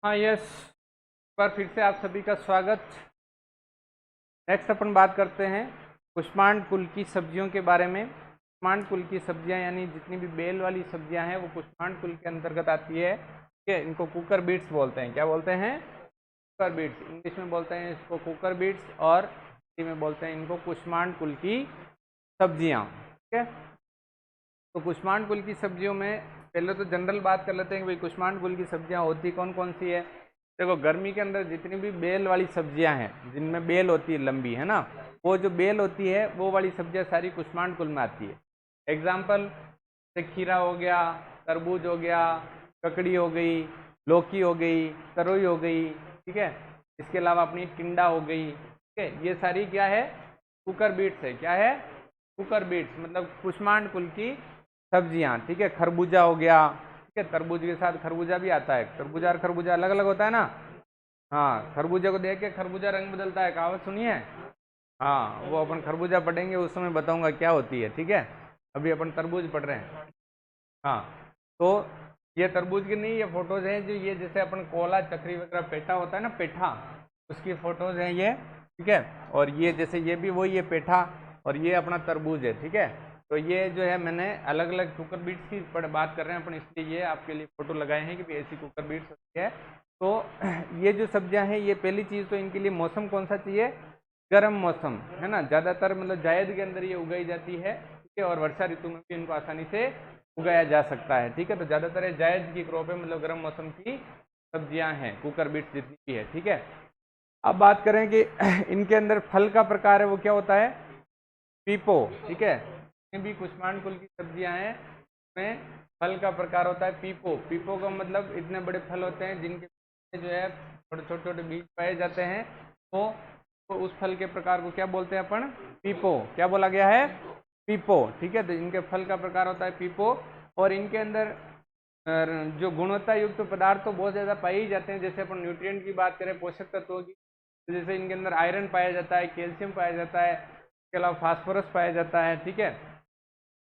हाँ यस, एक बार फिर से आप सभी का स्वागत। नेक्स्ट अपन बात करते हैं कुष्मांड कुल की सब्जियों के बारे में। कुष्मांड कुल की सब्जियां यानी जितनी भी बेल वाली सब्जियां हैं वो कुष्मांड कुल के अंतर्गत आती है। ठीक है, इनको कुकर बीट्स बोलते हैं। क्या बोलते हैं? Cooker beats. इंग्लिश में बोलते हैं इसको कुकर बीट्स और हिंदी में बोलते हैं इनको कुष्मांड कुल की सब्जियां। ठीक है, तो कुष्मांड कुल की सब्जियों में पहले तो जनरल बात कर लेते हैं कि भाई कुष्मांड कुल की सब्जियां होती कौन कौन सी है। देखो, गर्मी के अंदर जितनी भी बेल वाली सब्जियां हैं जिनमें बेल होती है लंबी, है ना, वो जो बेल होती है वो वाली सब्जियां सारी कुष्मांड कुल में आती है। एग्जाम्पल जैसे खीरा हो गया, तरबूज हो गया, ककड़ी हो गई, लौकी हो गई, तरोई हो गई। ठीक है, इसके अलावा अपनी टिंडा हो गई। ठीक है, ये सारी क्या है? कुकर बीट्स है। क्या है? कुकर बीट्स, मतलब कुष्मांड कुल की सब्जियां। ठीक है, खरबूजा हो गया। ठीक है, तरबूज के साथ खरबूजा भी आता है। तरबूजा और खरबूजा अलग अलग होता है ना। हाँ, खरबूजे को देख के खरबूजा रंग बदलता है, कहावत सुनी है? हाँ, वो अपन खरबूजा पढ़ेंगे उस समय बताऊंगा क्या होती है। ठीक है, अभी अपन तरबूज पढ़ रहे हैं। हाँ, तो ये तरबूज की नहीं, ये फोटोज हैं जो ये जैसे अपन कोला चक्री वगैरह पेठा होता है ना, पेठा, उसकी फोटोज हैं ये। ठीक है, और ये जैसे ये भी वही है पेठा, और ये अपना तरबूज है। ठीक है, तो ये जो है मैंने अलग अलग कुकर बीट्स की बात कर रहे हैं अपन, इसलिए ये आपके लिए फोटो लगाए हैं कि ऐसी कुकर बीट्स होती है। तो ये जो सब्जियां हैं, ये पहली चीज तो इनके लिए मौसम कौन सा चाहिए? गर्म मौसम, है ना। ज्यादातर मतलब जायद के अंदर ये उगाई जाती है। ठीक है, और वर्षा ऋतु में भी इनको आसानी से उगाया जा सकता है। ठीक है, तो ज्यादातर जायद की क्रॉप है, मतलब गर्म मौसम की सब्जियां हैं कुकर बीट्स जितनी भी है। ठीक है, अब बात करें कि इनके अंदर फल का प्रकार है वो क्या होता है? पीपो। ठीक है, ये भी कुष्मांड कुल की सब्जियां हैं, उसमें फल का प्रकार होता है पीपो। पीपो का मतलब इतने बड़े फल होते हैं जिनके जो है छोटे छोटे छोटे बीज पाए जाते हैं। तो उस फल के प्रकार को क्या बोलते हैं अपन? पीपो। क्या बोला गया है? पीपो। ठीक है, तो इनके फल का प्रकार होता है पीपो, और इनके अंदर जो गुणवत्ता युक्त पदार्थ तो बहुत ज़्यादा पाए ही जाते हैं। जैसे अपन न्यूट्रिएंट की बात करें, पोषक तत्वों की, तो जैसे इनके अंदर आयरन पाया जाता है, कैल्शियम पाया जाता है, इसके अलावा फास्फोरस पाया जाता है। ठीक है,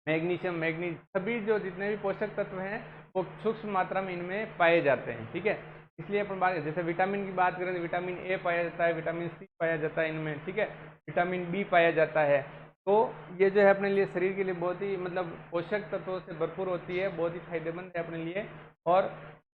मैग्नीशियम, मैग्नीज, सभी जो जितने भी पोषक तत्व हैं वो सूक्ष्म मात्रा में इनमें पाए जाते हैं। ठीक है, इसलिए अपन बात जैसे विटामिन की बात करें तो विटामिन ए पाया जाता है, विटामिन सी पाया जाता है इनमें। ठीक है, विटामिन बी पाया जाता है। तो ये जो है अपने लिए शरीर के लिए बहुत ही मतलब पोषक तत्वों से भरपूर होती है, बहुत ही फायदेमंद है अपने लिए। और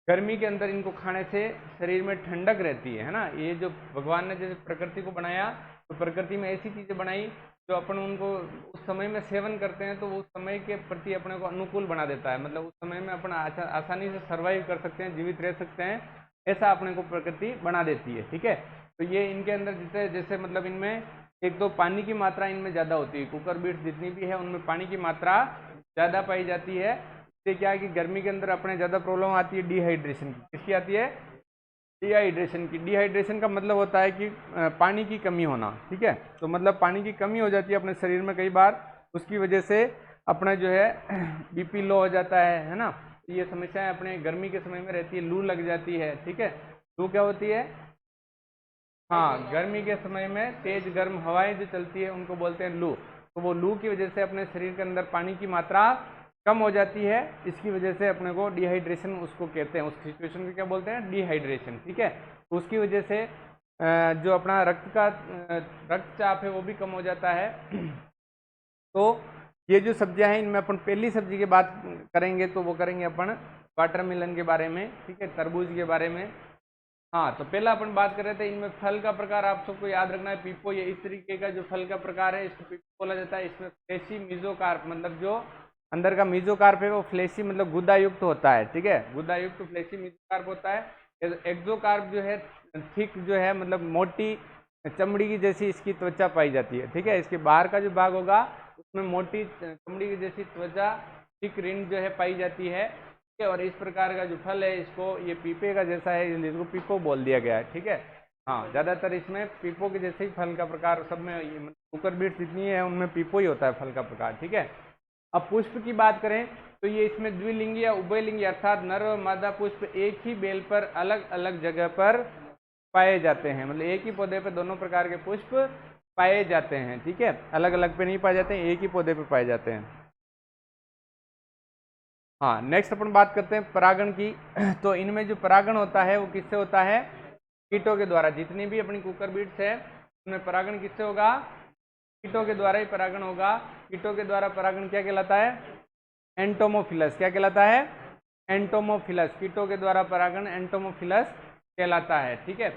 गर्मी के अंदर इनको खाने से शरीर में ठंडक रहती है ना। ये जो भगवान ने जैसे प्रकृति को बनाया, तो प्रकृति में ऐसी चीजें बनाई जो अपन उनको उस समय में सेवन करते हैं तो उस समय के प्रति अपने को अनुकूल बना देता है। मतलब उस समय में अपन आसानी से सर्वाइव कर सकते हैं, जीवित रह सकते हैं, ऐसा अपने को प्रकृति बना देती है। ठीक है, तो ये इनके अंदर जैसे जैसे मतलब इनमें एक तो पानी की मात्रा इनमें ज़्यादा होती है। कुकर बीट्स जितनी भी है उनमें पानी की मात्रा ज़्यादा पाई जाती है। इससे क्या है कि गर्मी के अंदर अपने ज़्यादा प्रॉब्लम आती है डिहाइड्रेशन की। किसकी आती है? डिहाइड्रेशन की। डिहाइड्रेशन का मतलब होता है कि पानी की कमी होना। ठीक है, तो मतलब पानी की कमी हो जाती है अपने शरीर में कई बार, उसकी वजह से अपना जो है बीपी लो हो जाता है ना। ये समस्याएं अपने गर्मी के समय में रहती है। लू लग जाती है। ठीक है, लू क्या होती है? हाँ, गर्मी के समय में तेज गर्म हवाएं जो चलती है उनको बोलते हैं लू। तो वो लू की वजह से अपने शरीर के अंदर पानी की मात्रा कम हो जाती है। इसकी वजह से अपने को डिहाइड्रेशन उसको कहते हैं, उस सिचुएशन को क्या बोलते हैं? डिहाइड्रेशन। ठीक है, तो उसकी वजह से जो अपना रक्तचाप है वो भी कम हो जाता है। तो ये जो सब्जियां हैं इनमें अपन पहली सब्जी की बात करेंगे तो वो करेंगे अपन वाटरमेलन के बारे में। ठीक है, तरबूज के बारे में। हाँ, तो पहला अपन बात कर रहे थे इनमें फल का प्रकार आप सबको याद रखना है पीपो। ये इस तरीके का जो फल का प्रकार है इसको पीपो बोला जाता है। इसमें फ्लेशी मीजोकार्प, मतलब जो अंदर का मीजोकार्प है वो फ्लेशी मतलब गुदा युक्त होता है। ठीक है, गुदा युक्त फ्लेशी मीजोकार्प होता है। एक्जोकार्प जो है थिक जो है मतलब मोटी चमड़ी की जैसी इसकी त्वचा पाई जाती है। ठीक है, इसके बाहर का जो भाग होगा उसमें मोटी चमड़ी की जैसी त्वचा थिक रिंग जो है पाई जाती है। और इस प्रकार का जो फल है इसको ये पीपे का जैसा है, इसको पीपो बोल दिया गया है। ठीक है, हाँ, ज्यादातर इसमें पीपो के जैसे ही फल का प्रकार सब में कुकर बीट्स जितनी है उनमें पीपो ही होता है फल का प्रकार। ठीक है, अब पुष्प की बात करें तो ये इसमें द्विलिंगी या उभयलिंगी अर्थात नर और मादा पुष्प एक ही बेल पर अलग अलग जगह पर पाए जाते हैं। मतलब एक ही पौधे पर दोनों प्रकार के पुष्प पाए जाते हैं। ठीक है, अलग अलग पे नहीं पाए जाते हैं, एक ही पौधे पे पाए जाते हैं। हाँ, नेक्स्ट अपन बात करते हैं परागण की। तो इनमें जो परागण होता है वो किससे होता है? कीटों के द्वारा। जितनी भी अपनी कुकर बीट्स है उनमें परागण किससे होगा? कीटों के द्वारा ही परागण होगा। कीटों के द्वारा परागण क्या कहलाता है? एंटोमोफिलस। क्या कहलाता है? एंटोमोफिलस। कीटों के द्वारा परागण एंटोमोफिलस कहलाता है। ठीक है,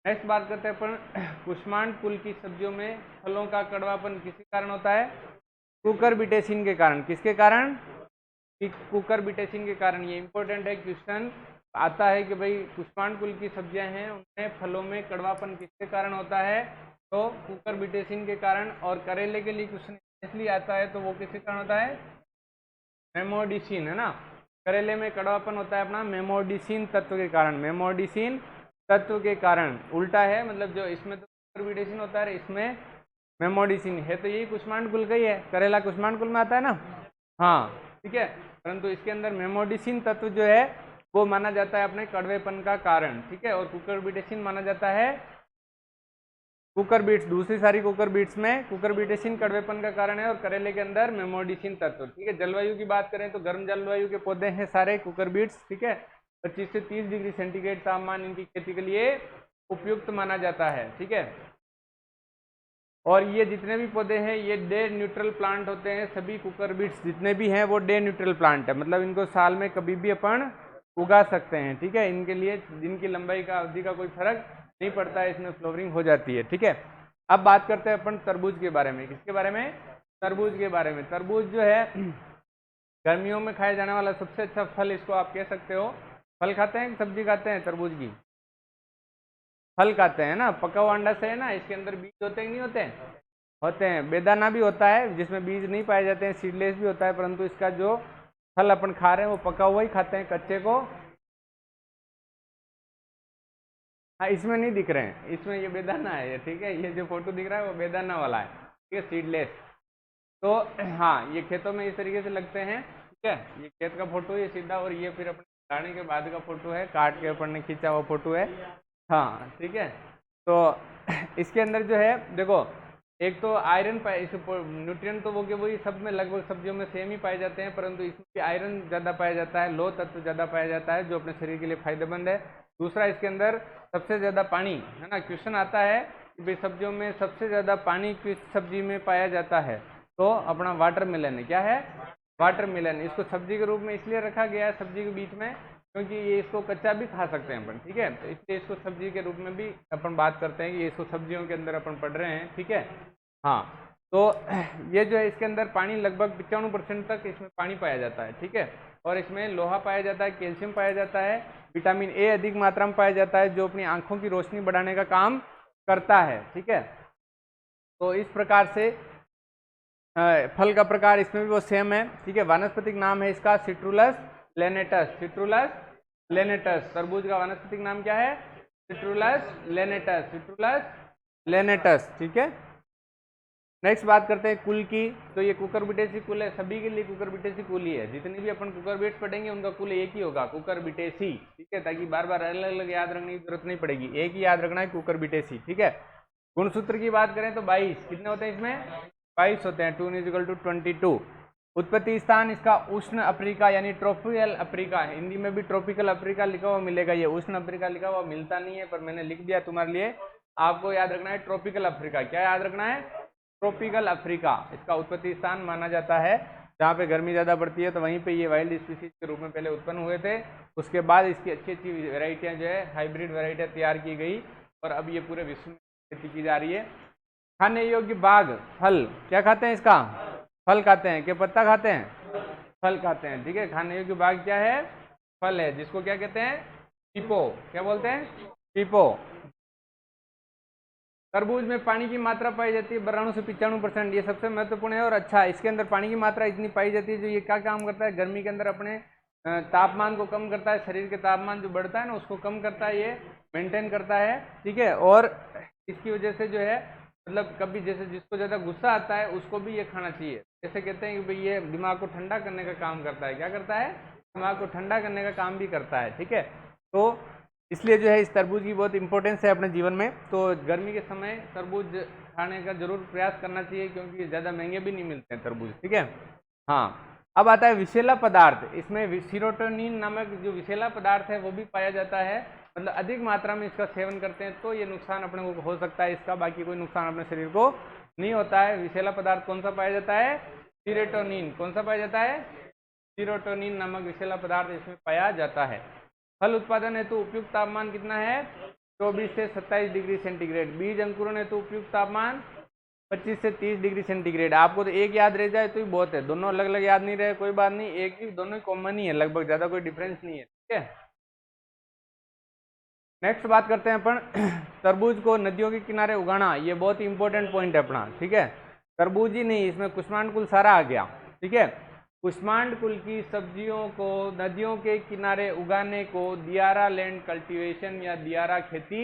नेक्स्ट बात करते हैं अपन कुष्मांड कुल की सब्जियों में फलों का कड़वापन किसके कारण होता है? कुकुरबिटेसिन के कारण। किसके कारण? कुकुरबिटेसिन के कारण। ये इंपॉर्टेंट है, क्वेश्चन आता है कि भाई कुष्मांड कुल की सब्जियां हैं उनमें फलों में कड़वापन किसके कारण होता है? तो कुकुरबिटेसिन के कारण। और करेले के लिए क्वेश्चन इसलिए आता है तो वो किसके कारण होता है? मेमोडिसिन, है ना। करेले में कड़वापन होता है अपना मेमोडिसिन तत्व के कारण। मेमोडिसिन तत्व के कारण। उल्टा है, मतलब जो इसमें तो कुकुरबिटेसिन होता है, इसमें मेमोडिसिन है। तो यही कुष्मांड कुल का ही है, करेला कुष्मांड कुल में आता है ना। हाँ, ठीक है, परंतु इसके अंदर मेमोडिसिन तत्व जो है वो माना जाता है अपने कड़वेपन का कारण। ठीक है, और कुकुरबिटेसिन माना जाता है कुकुरबिट्स। दूसरी सारी कुकुरबिट्स में कुकुरबिटेसिन कड़वेपन का कारण है और करेले के अंदर मेमोडिसिन तत्व। ठीक है, जलवायु की बात करें तो गर्म जलवायु के पौधे हैं सारे कुकुरबिट्स। ठीक है, 25 से 30 डिग्री सेंटीग्रेड तापमान इनकी खेती के लिए उपयुक्त माना जाता है। ठीक है, और ये जितने भी पौधे हैं ये डे न्यूट्रल प्लांट होते हैं। सभी कुकुरबिट्स जितने भी हैं वो डे न्यूट्रल प्लांट है, मतलब इनको साल में कभी भी अपन उगा सकते हैं। ठीक है, इनके लिए दिन की लंबाई का अवधि का कोई फर्क नहीं पड़ता है, इसमें फ्लोवरिंग हो जाती है। ठीक है, अब बात करते हैं अपन तरबूज के बारे में। किसके बारे में? तरबूज के बारे में। तरबूज जो है गर्मियों में खाया जाने वाला सबसे अच्छा फल इसको आप कह सकते हो। फल खाते हैं, सब्जी खाते हैं तरबूज की? फल खाते हैं ना, पका हुआ अंडा से है ना, इसके अंदर बीज होते हैं नहीं होते हैं? होते हैं। बेदाना भी होता है जिसमें बीज नहीं पाए जाते हैं, सीडलेस भी होता है, परंतु इसका जो फल अपन खा रहे हैं वो पका हुआ ही खाते हैं, कच्चे को। हाँ, इसमें नहीं दिख रहे हैं, इसमें ये बेदाना है ये। ठीक है, ये जो फोटो दिख रहा है वो बेदाना वाला है। ठीक है, सीडलेस। तो हाँ, ये खेतों में इस तरीके से लगते हैं। ठीक है, ये खेत का फोटो है सीधा, और ये फिर अपने लाने के बाद का फोटो है, काट के अपन ने खींचा हुआ फोटो है। हाँ, ठीक है, तो इसके अंदर जो है देखो, एक तो आयरन पाए, इस न्यूट्रिएंट तो वो के वही सब में लगभग सब्जियों में सेम ही पाए जाते हैं, परंतु इसमें भी आयरन ज़्यादा पाया जाता है, लोह तत्व ज़्यादा पाया जाता है, जो अपने शरीर के लिए फायदेमंद है। दूसरा, इसके अंदर सबसे ज़्यादा पानी, है ना। क्वेश्चन आता है कि भाई सब्जियों में सबसे ज़्यादा पानी किस सब्जी में पाया जाता है? तो अपना वाटरमेलन है। क्या है? वाटरमेलन। इसको सब्जी के रूप में इसलिए रखा गया है सब्जी के बीच में क्योंकि ये इसको कच्चा भी खा सकते हैं अपन। ठीक है, तो इसलिए इसको सब्जी के रूप में भी अपन बात करते हैं कि इसको सब्जियों के अंदर अपन पढ़ रहे हैं। ठीक है, हाँ, तो ये जो है इसके अंदर पानी लगभग 95% तक इसमें पानी पाया जाता है। ठीक है, और इसमें लोहा पाया जाता है, कैल्शियम पाया जाता है, विटामिन ए अधिक मात्रा में पाया जाता है जो अपनी आंखों की रोशनी बढ़ाने का काम करता है। ठीक है, तो इस प्रकार से फल का प्रकार इसमें भी वो सेम है। ठीक है, वानस्पतिक नाम है इसका सिट्रुलस लेनेटस। सिट्रुलस लेनेटस। तरबूज का वानस्पतिक नाम क्या है? सिट्रुलस लेनेटस। सिट्रुलस लेनेटस। ठीक है, नेक्स्ट बात करते हैं कुल की। तो ये कुकुरबिटेसी कुल है, सभी के लिए कुकुरबिटेसी कुल ही है। जितनी भी अपन कुकुरबिट्स पढ़ेंगे उनका कुल एक ही होगा, कुकुरबिटेसी। ठीक है, ताकि बार बार अलग अलग याद रखने की जरूरत नहीं पड़ेगी, एक ही याद रखना है, कुकुरबिटेसी। ठीक है, गुणसूत्र की बात करें तो 22 कितने होते हैं इसमें? 22 होते हैं। 2 = 22। उत्पत्ति स्थान इसका उष्ण अफ्रीका यानी ट्रॉपिकल अफ्रीका। हिंदी में भी ट्रॉपिकल अफ्रीका लिखा हुआ मिलेगा, ये उष्ण अफ्रीका लिखा हुआ मिलता नहीं है, पर मैंने लिख दिया तुम्हारे लिए। आपको याद रखना है ट्रॉपिकल अफ्रीका। क्या याद रखना है? ट्रॉपिकल अफ्रीका इसका उत्पत्ति स्थान माना जाता है। जहाँ पे गर्मी ज़्यादा पड़ती है तो वहीं पे ये वाइल्ड स्पीसीज के रूप में पहले उत्पन्न हुए थे। उसके बाद इसकी अच्छी अच्छी वेराइटियाँ जो है हाइब्रिड वेराइटियाँ तैयार की गई और अब ये पूरे विश्व में खेती की जा रही है। खाने योग्य बाग फल, क्या खाते हैं इसका? फल खाते हैं। क्या पत्ता खाते हैं? फल खाते हैं। ठीक है, खाने योग्य बाग क्या है? फल है, जिसको क्या कहते हैं? पीपो। क्या बोलते हैं? पीपो। तरबूज में पानी की मात्रा पाई जाती है 92 से 95%। ये सबसे महत्वपूर्ण है और अच्छा, इसके अंदर पानी की मात्रा इतनी पाई जाती है जो ये क्या काम करता है? गर्मी के अंदर अपने तापमान को कम करता है, शरीर के तापमान जो बढ़ता है ना उसको कम करता है, ये मेंटेन करता है। ठीक है, और इसकी वजह से जो है मतलब कभी जैसे जिसको ज़्यादा गुस्सा आता है उसको भी ये खाना चाहिए। जैसे कहते हैं कि भाई ये दिमाग को ठंडा करने का काम करता है। क्या करता है? दिमाग को ठंडा करने का काम भी करता है। ठीक है, तो इसलिए जो है इस तरबूज की बहुत इंपॉर्टेंस है अपने जीवन में। तो गर्मी के समय तरबूज खाने का जरूर प्रयास करना चाहिए क्योंकि ज़्यादा महंगे भी नहीं मिलते हैं तरबूज। ठीक है, हाँ, अब आता है विषैला पदार्थ। इसमें सीरोटोनिन नामक जो विषैला पदार्थ है वो भी पाया जाता है, मतलब अधिक मात्रा में इसका सेवन करते हैं तो ये नुकसान अपने को हो सकता है इसका, बाकी कोई नुकसान अपने शरीर को नहीं होता है। विषैला पदार्थ कौन सा पाया जाता है? सीरोटोनिन। कौन सा पाया जाता है? सीरोटोनिन नामक विषैला पदार्थ इसमें पाया जाता है। फल उत्पादन हेतु उपयुक्त तापमान कितना है? 24 से 27 डिग्री सेंटीग्रेड। बीज अंकुरण हेतु उपयुक्त तापमान 25 से 30 डिग्री सेंटीग्रेड। आपको तो एक याद रह जाए तो ही बहुत है, दोनों अलग अलग याद नहीं रहे कोई बात नहीं, एक ही दोनों ही कॉमन ही है लगभग, ज्यादा कोई डिफरेंस नहीं है। ठीक है, नेक्स्ट बात करते हैं अपन तरबूज को नदियों के किनारे उगाना। ये बहुत ही इंपॉर्टेंट पॉइंट है अपना। ठीक है, तरबूज ही नहीं, इसमें कुष्मांड कुल सारा आ गया। ठीक है, कुष्मांड कुल की सब्जियों को नदियों के किनारे उगाने को दियारा लैंड कल्टीवेशन या दियारा खेती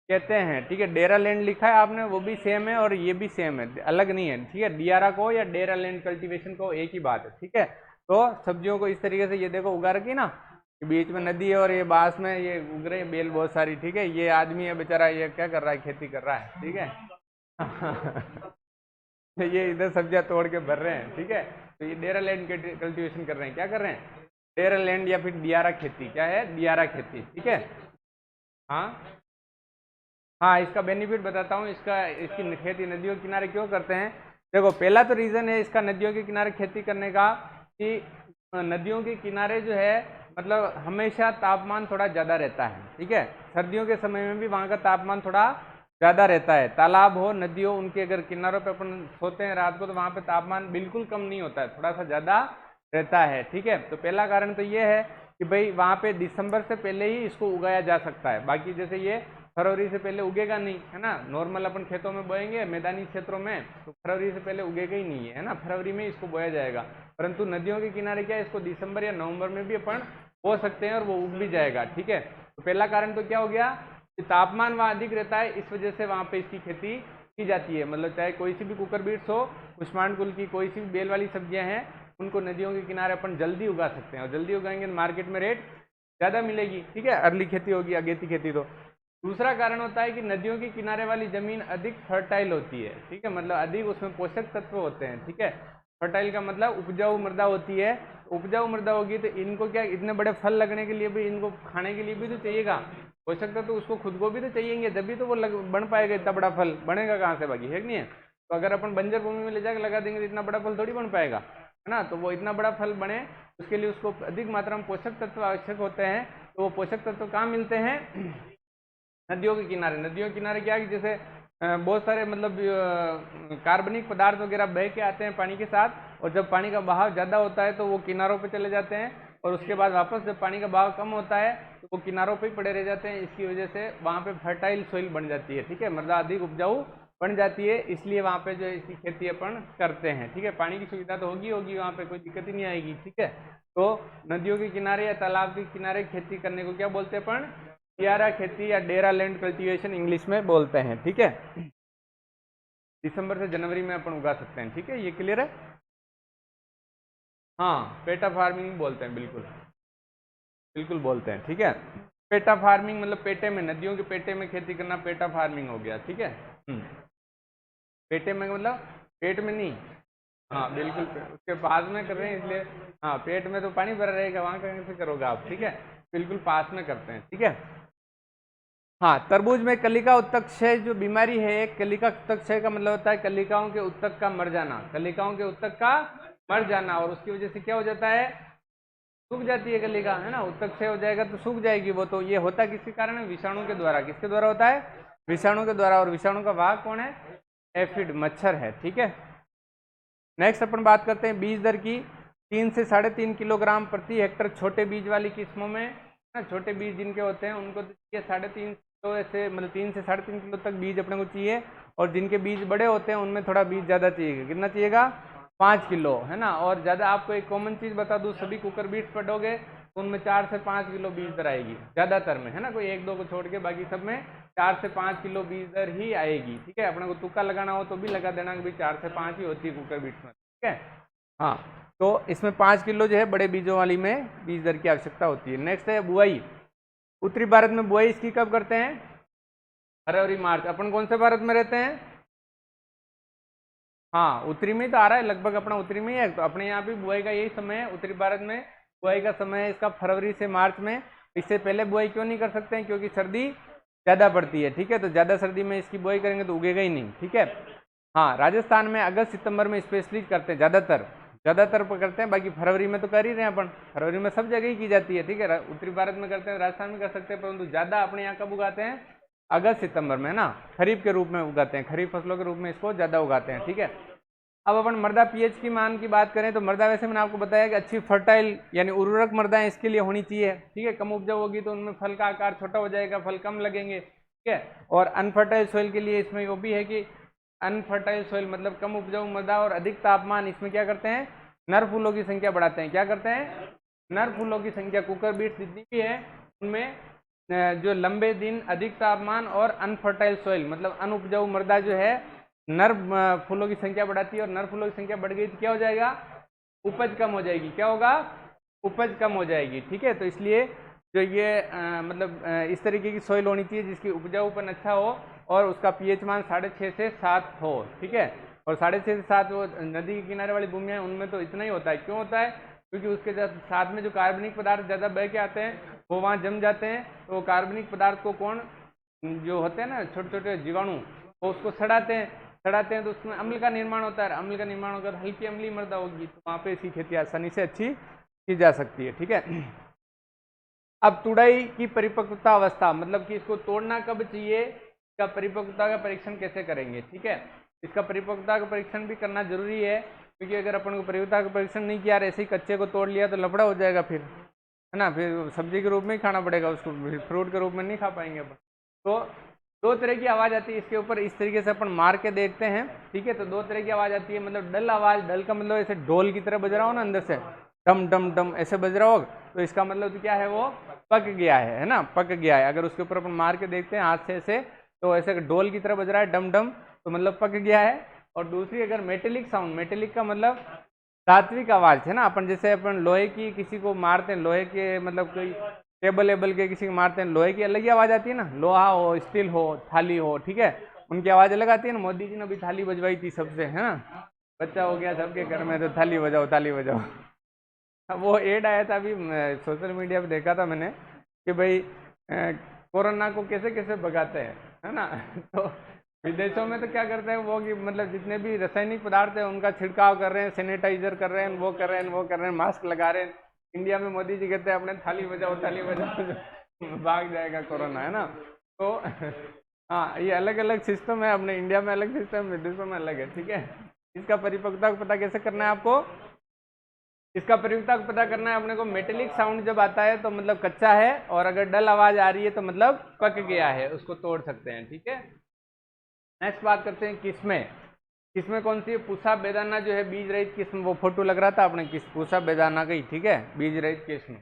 कहते हैं। ठीक है, डेरा लैंड लिखा है आपने, वो भी सेम है और ये भी सेम है, अलग नहीं है। ठीक है, दियारा को या डेरा लैंड कल्टीवेशन को एक ही बात है। ठीक है, तो सब्जियों को इस तरीके से ये देखो उगा रखी ना, बीच में नदी है और ये बांस में ये उग रही बेल बहुत सारी। ठीक है, ये आदमी है बेचारा, ये क्या कर रहा है? खेती कर रहा है। ठीक है ये इधर सब्जियां तोड़ के भर रहे हैं। ठीक है, तो ये डेरा लैंड कल्टीवेशन कर रहे हैं। क्या कर रहे हैं? डेरा लैंड या फिर दियारा खेती। क्या है? दियारा खेती। ठीक है, हाँ हाँ, इसका बेनिफिट बताता हूँ। इसकी खेती नदियों के किनारे क्यों करते हैं? देखो, पहला तो रीजन है इसका नदियों के किनारे खेती करने का कि नदियों के किनारे जो है मतलब हमेशा तापमान थोड़ा ज़्यादा रहता है। ठीक है, सर्दियों के समय में भी वहाँ का तापमान थोड़ा ज़्यादा रहता है। तालाब हो, नदी हो, उनके अगर किनारों पे अपन सोते हैं रात को तो वहाँ पे तापमान बिल्कुल कम नहीं होता है, थोड़ा सा ज़्यादा रहता है। ठीक है, तो पहला कारण तो ये है कि भाई वहाँ पे दिसंबर से पहले ही इसको उगाया जा सकता है। बाकी जैसे ये फरवरी से पहले उगेगा नहीं, है ना। नॉर्मल अपन खेतों में बोएंगे मैदानी क्षेत्रों में तो फरवरी से पहले उगेगा ही नहीं है ना, फरवरी में इसको बोया जाएगा। परंतु नदियों के किनारे क्या है, इसको दिसंबर या नवंबर में भी अपन बो सकते हैं और वो उग भी जाएगा। ठीक है, तो पहला कारण तो क्या हो गया कि तापमान वहाँ अधिक रहता है, इस वजह से वहाँ पे इसकी खेती की जाती है। मतलब चाहे कोई सी भी कुकर बीट्स हो, कुष्मांड कुल की कोई सी भी बेल वाली सब्जियां हैं, उनको नदियों के किनारे अपन जल्दी उगा सकते हैं और जल्दी उगाएंगे मार्केट में रेट ज़्यादा मिलेगी। ठीक है, अर्ली खेती होगी, अगेती खेती। तो दूसरा कारण होता है कि नदियों के किनारे वाली जमीन अधिक फर्टाइल होती है। ठीक है, मतलब अधिक उसमें पोषक तत्व होते हैं। ठीक है, फर्टाइल का मतलब उपजाऊ मृदा होती है। उपजाऊ मृदा होगी तो इनको क्या, इतने बड़े फल लगने के लिए भी, इनको खाने के लिए भी तो चाहिएगा पोषक तत्व, उसको खुद को भी तो चाहिएंगे, जब तो वो बन पाएगा। इतना बड़ा फल बनेगा कहाँ से? बाकी है कि नहीं है? तो अगर अपन बंजर भूमि में ले जाकर लगा देंगे तो इतना बड़ा फल थोड़ी बन पाएगा, है ना। तो वो इतना बड़ा फल बने उसके लिए उसको अधिक मात्रा में पोषक तत्व आवश्यक होते हैं। तो वो पोषक तत्व कहाँ मिलते हैं? नदियों के किनारे। नदियों के किनारे क्या है कि जैसे बहुत सारे मतलब कार्बनिक पदार्थ वगैरह बह के आते हैं पानी के साथ, और जब पानी का बहाव ज़्यादा होता है तो वो किनारों पे चले जाते हैं, और उसके बाद वापस जब पानी का बहाव कम होता है तो वो किनारों पे ही पड़े रह जाते हैं। इसकी वजह से वहाँ पे फर्टाइल सोइल बन जाती है। ठीक है, मृदा अधिक उपजाऊ बन जाती है, इसलिए वहाँ पे जो इसकी खेती अपन करते हैं। ठीक है, पानी की सुविधा तो होगी होगी वहाँ पे, कोई दिक्कत ही नहीं आएगी। ठीक है, तो नदियों के किनारे या तालाब के किनारे खेती करने को क्या बोलते हैं अपन? दियारा खेती या डेरा लैंड कल्टीवेशन इंग्लिश में बोलते हैं। ठीक है, दिसंबर से जनवरी में अपन उगा सकते हैं। ठीक है, ये क्लियर है? हाँ, पेटा फार्मिंग बोलते हैं, बिल्कुल बिल्कुल बोलते हैं। ठीक है, पेटा फार्मिंग मतलब पेटे में, नदियों के पेटे में खेती करना पेटा फार्मिंग हो गया। ठीक है, पेटे में मतलब पेट में नहीं, हाँ बिल्कुल उसके पास में कर रहे हैं इसलिए। हाँ, पेट में तो पानी भरा रहेगा, वहाँ कहीं से करोगे आप। ठीक है, बिल्कुल पास में करते हैं। ठीक है, हाँ, तरबूज में कलिका उत्तक क्षय जो बीमारी है, कलिका उत्तक क्षय का मतलब होता है कलिकाओं के उत्तक का मर जाना, कलिकाओं के उत्तक का मर जाना, और उसकी वजह से क्या हो जाता है? सूख जाती है कलिका, है ना। उत्तक क्षय हो जाएगा तो सूख जाएगी वो। तो ये होता किसके कारण है? विषाणु के द्वारा। किसके द्वारा होता है? विषाणु के द्वारा। और विषाणु का वाहक कौन है? एफिड, मच्छर है। ठीक है, नेक्स्ट अपन बात करते हैं बीज दर की। 3 से 3.5 किलोग्राम प्रति हेक्टर छोटे बीज वाली किस्मों में ना, छोटे बीज जिनके होते हैं उनको तो चाहिए 3.5 किलो, ऐसे मतलब 3 से 3.5 किलो तक बीज अपने को चाहिए। और जिनके बीज बड़े होते हैं उनमें थोड़ा बीज ज़्यादा चाहिए। कितना चाहिएगा? 5 किलो, है ना। और ज़्यादा आपको एक कॉमन चीज़ बता दूँ, सभी कुकर बीज पढ़ोगे तो उनमें 4 से 5 किलो बीज दर आएगी ज़्यादातर में, है ना। कोई 1-2 को छोड़ के बाकी सब में 4 से 5 किलो बीज दर ही आएगी। ठीक है, अपने को तुक्का लगाना हो तो भी लगा देना कि भाई 4 से 5 ही होती है कुकर बीज में। ठीक है, हाँ, तो इसमें 5 किलो जो है बड़े बीजों वाली में बीज दर की आवश्यकता होती है। नेक्स्ट है बुआई। उत्तरी भारत में बुआई इसकी कब करते हैं? फरवरी मार्च। अपन कौन से भारत में रहते हैं? हाँ, उत्तरी में तो आ रहा है लगभग, अपना उत्तरी में ही है। तो अपने यहाँ भी बुआई का यही समय है, उत्तरी भारत में बुआई का समय है इसका फरवरी से मार्च में। इससे पहले बुआई क्यों नहीं कर सकते हैं? क्योंकि सर्दी ज़्यादा पड़ती है, ठीक है। तो ज़्यादा सर्दी में इसकी बुआई करेंगे तो उगेगा ही नहीं, ठीक है। हाँ, राजस्थान में अगस्त सितंबर में स्पेशली करते हैं, ज़्यादातर करते हैं। बाकी फरवरी में तो कर ही रहे हैं अपन, फरवरी में सब जगह ही की जाती है, ठीक है। उत्तरी भारत में करते हैं, राजस्थान में कर सकते हैं, परंतु ज़्यादा अपने यहाँ कब उगाते हैं? अगस्त सितंबर में ना, खरीफ के रूप में उगाते हैं, खरीफ फसलों के रूप में इसको ज़्यादा उगाते हैं, ठीक है। अब अपन मृदा पीएच की मान की बात करें तो मृदा, वैसे मैंने आपको बताया कि अच्छी फर्टाइल यानी उर्वरक मृदाएं इसके लिए होनी चाहिए, ठीक है। कम उपजाऊ होगी तो उनमें फल का आकार छोटा हो जाएगा, फल कम लगेंगे, ठीक है। और अनफर्टाइल सोइल के लिए इसमें वो भी है कि अनफर्टाइल सोइल मतलब कम उपजाऊ मृदा और अधिक तापमान, इसमें क्या करते हैं? नर फूलों की संख्या बढ़ाते हैं। क्या करते हैं? नर फूलों की संख्या, कुकर बीट्स जितनी भी है उनमें जो लंबे दिन, अधिक तापमान और अनफर्टाइल सोइल मतलब अनुपजाऊ मृदा जो है, नर फूलों की संख्या बढ़ाती है। और नर फूलों की संख्या बढ़ गई तो क्या हो जाएगा? उपज कम हो जाएगी। क्या होगा? उपज कम हो जाएगी, ठीक है। तो इसलिए जो ये इस तरीके की सोइल होनी चाहिए जिसकी उपजाऊपन अच्छा हो और उसका पीएच मान 6.5 से 7 हो, ठीक है। और 6.5 से 7 वो नदी के किनारे वाली भूमियाँ उनमें तो इतना ही होता है। क्यों होता है? क्योंकि उसके साथ में जो कार्बनिक पदार्थ ज़्यादा बह के आते हैं वो वहाँ जम जाते हैं। तो कार्बनिक पदार्थ को कौन जो होते हैं ना, छोटे छोटे जीवाणु, वो उसको सड़ाते हैं तो उसमें अम्ल का निर्माण होता है। अम्ल का निर्माण होकर हल्की अम्लीय मृदा होगी तो वहाँ पे इसकी खेती आसानी से अच्छी की जा सकती है, ठीक है। अब तुड़ाई की परिपक्वता अवस्था मतलब कि इसको तोड़ना कब चाहिए, इसका परिपक्वता का परीक्षण कैसे करेंगे, ठीक है। इसका परिपक्वता का परीक्षण भी करना जरूरी है, क्योंकि अगर अपन को परिपक्वता का परीक्षण नहीं किया, ऐसे ही कच्चे को तोड़ लिया तो लफड़ा हो जाएगा फिर, है ना। फिर सब्जी के रूप में ही खाना पड़ेगा उसको, फ्रूट के रूप में नहीं खा पाएंगे अपन। तो दो तरह की आवाज़ आती है इसके ऊपर, इस तरीके से अपन मार के देखते हैं, ठीक है। तो दो तरह की आवाज़ आती है, मतलब डल आवाज़, डल का मतलब ऐसे ढोल की तरह बज रहा हो ना, अंदर से डम डम डम ऐसे बज रहा हो, तो इसका मतलब तो क्या है? वो पक गया है ना, पक गया है। अगर उसके ऊपर अपन मार के देखते हैं हाथ से ऐसे, तो ऐसे ढोल की तरह बज रहा है डम डम, तो मतलब पक गया है। और दूसरी अगर मेटेलिक साउंड, मेटेलिक का मतलब धात्विक आवाज़ है ना, अपन जैसे अपन लोहे की किसी को मारते हैं, लोहे के मतलब कोई टेबल एबल के किसी को मारते हैं, लोहे की अलग ही आवाज़ आती है ना, लोहा हो, स्टील हो, थाली हो, ठीक है, उनकी आवाज़ अलग आती है ना। मोदी जी ने अभी थाली बजवाई थी सबसे, है ना, बच्चा हो गया सबके घर में तो थाली बजाओ, थाली बजाओ। वो एड आया था अभी सोशल मीडिया पे, देखा था मैंने कि भाई कोरोना को कैसे कैसे भगाते हैं, है ना। तो विदेशों में तो क्या करते हैं वो कि मतलब जितने भी रासायनिक पदार्थ है उनका छिड़काव कर रहे हैं, सैनिटाइजर कर रहे हैं, वो कर रहे हैं, मास्क लगा रहे हैं। इंडिया में मोदी जी कहते हैं अपने थाली बजाओ, थाली बजाओ, भाग जाएगा कोरोना, है ना। तो हाँ, ये अलग अलग सिस्टम है, अपने इंडिया में अलग सिस्टम, विदेशों में अलग है, ठीक है। इसका परिपक्वता को पता कैसे करना है आपको? इसका परिपक्वता को पता करना है अपने को, मेटेलिक साउंड जब आता है तो मतलब कच्चा है, और अगर डल आवाज आ रही है तो मतलब पक गया है, उसको तोड़ सकते हैं, ठीक है। नेक्स्ट बात करते हैं किस्में। किस्में कौन सी है? पूसा बेदाना जो है बीज रहित किस्म, वो फोटो लग रहा था अपने किस पूसा बेदाना का ही, ठीक है, बीज रहित किस्म।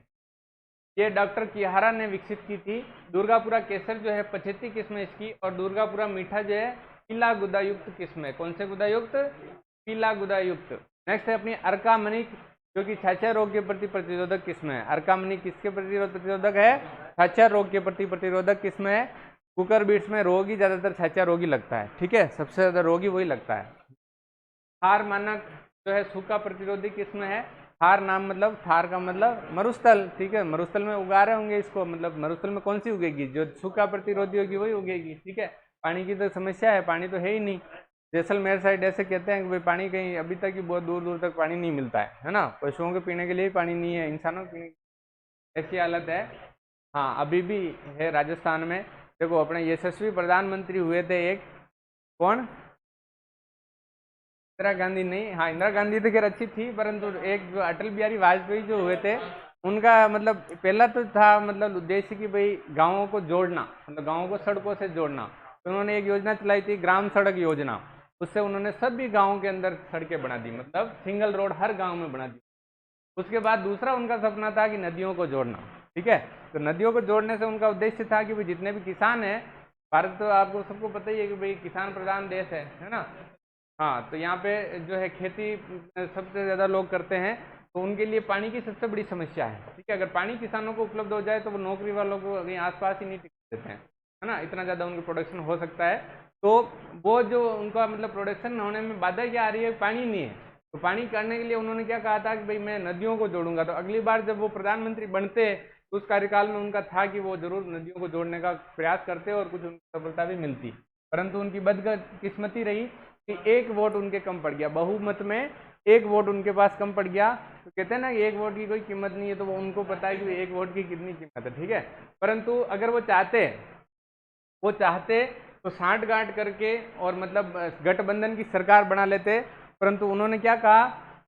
ये डॉक्टर किहारा ने विकसित की थी। दुर्गापुरा केसर जो है 75 किस्म है इसकी, और दुर्गापुरा मीठा जो है पीला गुदा युक्त किस्म है। कौन से गुदा युक्त? पीला गुदा युक्त। नेक्स्ट है अपनी अर्का मनिक, जो कि छाछा रोग के प्रति प्रतिरोधक किस्म है। अर्का मनिक किसके प्रति प्रतिरोधक है? छाछा रोग के प्रति प्रतिरोधक किस्म है। कुकर बीट्स में रोग ही ज्यादातर छाछा रोग ही लगता है, ठीक है, सबसे ज्यादा रोगी वही लगता है। थार मानक जो है सूखा प्रतिरोधी किस्म है। थार नाम मतलब, थार का मतलब मरुस्थल, ठीक है, मरुस्थल में उगा रहे होंगे इसको, मतलब मरुस्थल में कौन सी उगेगी? जो सूखा प्रतिरोधी होगी वही उगेगी, ठीक है। पानी की तो समस्या है, पानी तो है ही नहीं। जैसलमेर साइड ऐसे कहते हैं कि भाई पानी कहीं अभी तक ही बहुत दूर दूर तक पानी नहीं मिलता है ना। पशुओं के पीने के लिए पानी नहीं है, इंसानों के पीने, ऐसी हालत है। हाँ, अभी भी है राजस्थान में। देखो अपने यशस्वी प्रधानमंत्री हुए थे एक, कौन? इंदिरा गांधी नहीं, हाँ इंदिरा गांधी तो खैर अच्छी थी, परंतु एक जो अटल बिहारी वाजपेयी जो हुए थे, उनका मतलब पहला तो था मतलब उद्देश्य कि भाई गांवों को जोड़ना, मतलब गांवों को सड़कों से जोड़ना। तो उन्होंने एक योजना चलाई थी, ग्राम सड़क योजना। उससे उन्होंने सभी गाँवों के अंदर सड़कें बना दी, मतलब सिंगल रोड हर गाँव में बना दी। उसके बाद दूसरा उनका सपना था कि नदियों को जोड़ना, ठीक है। तो नदियों को जोड़ने से उनका उद्देश्य था कि भाई जितने भी किसान हैं, भारत तो आपको सबको पता ही है कि भाई किसान प्रधान देश है ना। हाँ, तो यहाँ पे जो है खेती सबसे ज़्यादा लोग करते हैं, तो उनके लिए पानी की सबसे बड़ी समस्या है, ठीक है। अगर पानी किसानों को उपलब्ध हो जाए तो वो नौकरी वालों को कहीं आसपास ही नहीं टिक देते हैं, है ना, इतना ज़्यादा उनकी प्रोडक्शन हो सकता है। तो वो जो उनका मतलब प्रोडक्शन होने में बाधा क्या आ रही है, पानी नहीं है। तो पानी करने के लिए उन्होंने क्या कहा था कि भाई मैं नदियों को जोड़ूंगा। तो अगली बार जब वो प्रधानमंत्री बनते तो उस कार्यकाल में उनका था कि वो जरूर नदियों को जोड़ने का प्रयास करते और कुछ उनको सफलता भी मिलती, परंतु उनकी बदकिस्मती रही कि एक वोट उनके कम पड़ गया, बहुमत में एक वोट उनके पास कम पड़ गया। तो कहते हैं ना कि एक वोट की कोई कीमत नहीं है, तो वो उनको पता है कि एक वोट की कितनी कीमत है, ठीक है। परंतु अगर वो चाहते तो साठ गांठ करके और मतलब गठबंधन की सरकार बना लेते, परंतु उन्होंने क्या कहा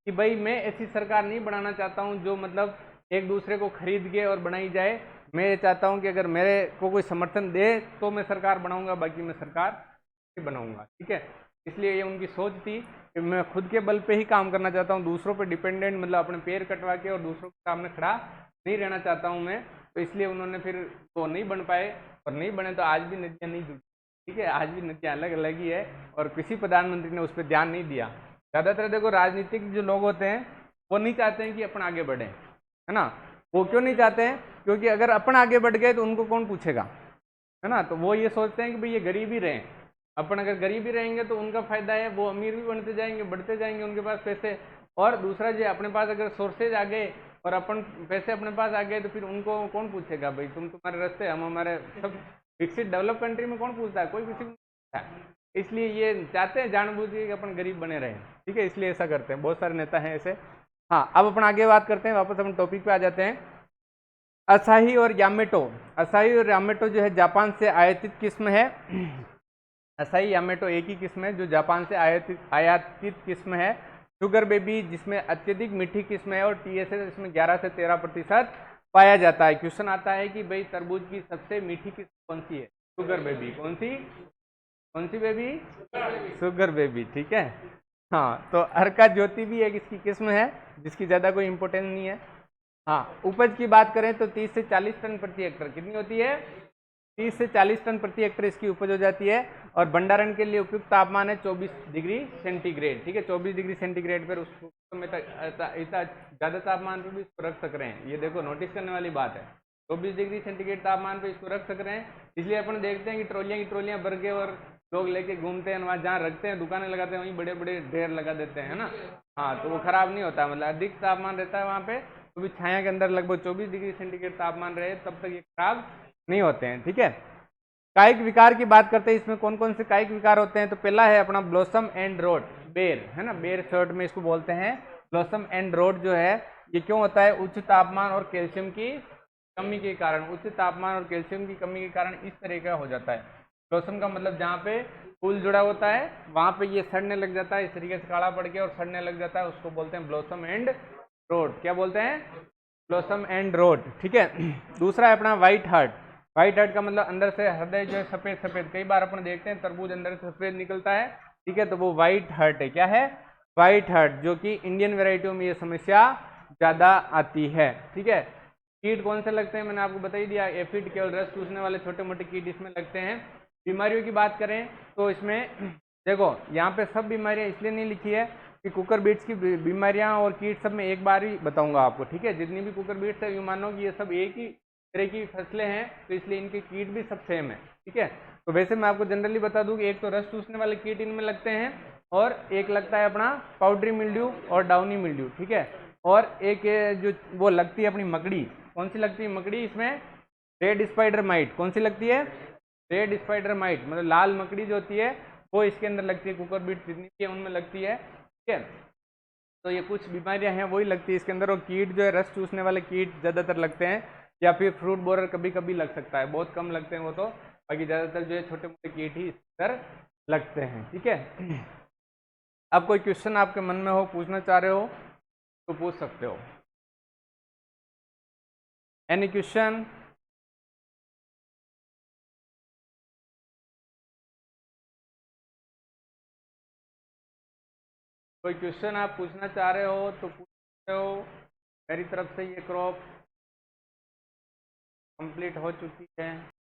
कि भाई मैं ऐसी सरकार नहीं बनाना चाहता हूं जो मतलब एक दूसरे को खरीद के और बनाई जाए। मैं ये चाहता हूं कि अगर मेरे को कोई समर्थन दे तो मैं सरकार बनाऊंगा, बाकी मैं सरकार नहीं बनाऊंगा, ठीक है। इसलिए ये उनकी सोच थी कि मैं खुद के बल पे ही काम करना चाहता हूँ, दूसरों पे डिपेंडेंट मतलब अपने पैर कटवा के और दूसरों के सामने खड़ा नहीं रहना चाहता हूँ मैं। तो इसलिए उन्होंने फिर वो नहीं बन पाए, और नहीं बने तो आज भी नदियाँ नहीं जुड़ी, ठीक है। आज भी नदियाँ अलग अलग ही है और किसी प्रधानमंत्री ने उस पर ध्यान नहीं दिया। ज़्यादातर देखो राजनीतिक जो लोग होते हैं वो नहीं चाहते हैं कि अपन आगे बढ़े, है ना। वो क्यों नहीं चाहते हैं, क्योंकि अगर अपन आगे बढ़ गए तो उनको कौन पूछेगा, है ना। तो वो ये सोचते हैं कि भाई ये गरीब ही रहें, अपन अगर गरीब ही रहेंगे तो उनका फायदा है, वो अमीर भी बनते जाएंगे, बढ़ते जाएंगे उनके पास पैसे। और दूसरा जो अपने पास अगर सोर्सेज आ गए और अपन पैसे अपने पास आ गए तो फिर उनको कौन पूछेगा, भाई तुम तुम्हारे रास्ते हम हमारे। सब विकसित डेवलप कंट्री में कौन पूछता है, कोई किसी को नहीं पूछता है। इसलिए ये चाहते हैं जानबूझ के कि अपन गरीब बने रहें, ठीक है, इसलिए ऐसा करते हैं, बहुत सारे नेता हैं ऐसे। हाँ, अब अपन आगे बात करते हैं, वापस अपन टॉपिक पे आ जाते हैं। असाही और यामेटो। असाही और यामेटो जो है जापान से आयातित किस्म है। असाही यामेटो एक ही किस्म है जो जापान से आयातित किस्म है। शुगर बेबी जिसमें अत्यधिक मीठी किस्म है और टीएसएस इसमें 11 से 13% पाया जाता है। क्वेश्चन आता है कि भाई तरबूज की सबसे मीठी किस्म कौन सी है, शुगर बेबी। कौन सी बेबी, शुगर बेबी, ठीक है। हाँ, तो अर्का ज्योति भी एक इसकी किस्म है जिसकी ज़्यादा कोई इंपोर्टेंस नहीं है। हाँ, उपज की बात करें तो 30 से 40 टन प्रति हेक्टर कितनी होती है, 30 से 40 टन प्रति हेक्टर इसकी उपज हो जाती है। और भंडारण के लिए उपयुक्त तापमान है 24 डिग्री सेंटीग्रेड, ठीक है। 24 डिग्री सेंटीग्रेड पर उस समय तक इतना ज़्यादा तापमान पर भी इसको रख सक रहे हैं, ये देखो नोटिस करने वाली बात है। 24 डिग्री सेंटीग्रेड तापमान पर इसको रख सक रहे हैं। इसलिए अपन देखते हैं कि ट्रॉलियाँ की ट्रॉलियाँ भर के और लोग लेके घूमते हैं, वहाँ जहाँ रखते हैं दुकानें लगाते हैं वहीं बड़े बड़े ढेर लगा देते हैं, है ना। हाँ, तो वो खराब नहीं होता, मतलब अधिक तापमान रहता है वहाँ पे, तो भी छाया के अंदर लगभग 24 डिग्री सेंटीग्रेड तापमान रहे तब तक ये खराब नहीं होते हैं, ठीक है। कायिक विकार की बात करते हैं, इसमें कौन कौन से कायिक विकार होते हैं। तो पहला है अपना ब्लॉसम एंड रोट, बेर, है ना, बेर शॉर्ट में इसको बोलते हैं। ब्लॉसम एंड रोट जो है ये क्यों होता है, उच्च तापमान और कैल्शियम की कमी के कारण। उच्च तापमान और कैल्शियम की कमी के कारण इस तरह का हो जाता है। ब्लॉसम का मतलब जहाँ पे फूल जुड़ा होता है वहाँ पे ये सड़ने लग जाता है, इस तरीके से काला पड़ के और सड़ने लग जाता है, उसको बोलते हैं ब्लॉसम एंड रोट। क्या बोलते हैं, ब्लॉसम एंड रोट, ठीक है। दूसरा है अपना व्हाइट हार्ट। व्हाइट हार्ट का मतलब अंदर से हृदय जो है सफेद सफेद, कई बार अपन देखते हैं तरबूज अंदर से सफेद निकलता है, ठीक है, तो वो व्हाइट हार्ट है। क्या है, व्हाइट हार्ट, जो कि इंडियन वेराइटियों में ये समस्या ज्यादा आती है, ठीक है। कीट कौन से लगते हैं, मैंने आपको बता ही दिया, एफिड केवल रस चूसने वाले छोटे मोटे कीट इसमें लगते हैं। बीमारियों की बात करें तो इसमें देखो यहाँ पे सब बीमारियां इसलिए नहीं लिखी है कि कुकर बीट्स की बीमारियां और कीट सब मैं एक बार ही बताऊंगा आपको, ठीक है। जितनी भी कुकर बीट्स है, यूं मानो कि ये सब एक ही तरह की फसलें हैं, तो इसलिए इनके कीट भी सब सेम है, ठीक है। तो वैसे मैं आपको जनरली बता दूं कि एक तो रस चूसने वाले कीट इनमें लगते हैं, और एक लगता है अपना पाउडरी मिल्ड्यू और डाउनी मिल्ड्यू, ठीक है। और एक जो वो लगती है अपनी मकड़ी, कौन सी लगती है मकड़ी इसमें, रेड स्पाइडर माइट। कौन सी लगती है, रेड स्पाइडर माइट, मतलब लाल मकड़ी जो होती है वो इसके अंदर लगती है, कुकर बीट जितनी भी है उनमें लगती है, ठीक है। तो ये कुछ बीमारियां हैं वही लगती है इसके अंदर। और कीट जो है रस चूसने वाले कीट ज़्यादातर लगते हैं, या फिर फ्रूट बोरर कभी कभी लग सकता है, बहुत कम लगते हैं वो तो, बाकी ज़्यादातर जो है छोटे मोटे कीट ही इसके अंदर लगते हैं, ठीक है। अब कोई क्वेश्चन आपके मन में हो, पूछना चाह रहे हो तो पूछ सकते हो। एनी क्वेश्चन, कोई क्वेश्चन आप पूछना चाह रहे हो तो पूछ सकते हो। मेरी तरफ से ये क्रॉप कंप्लीट हो चुकी है।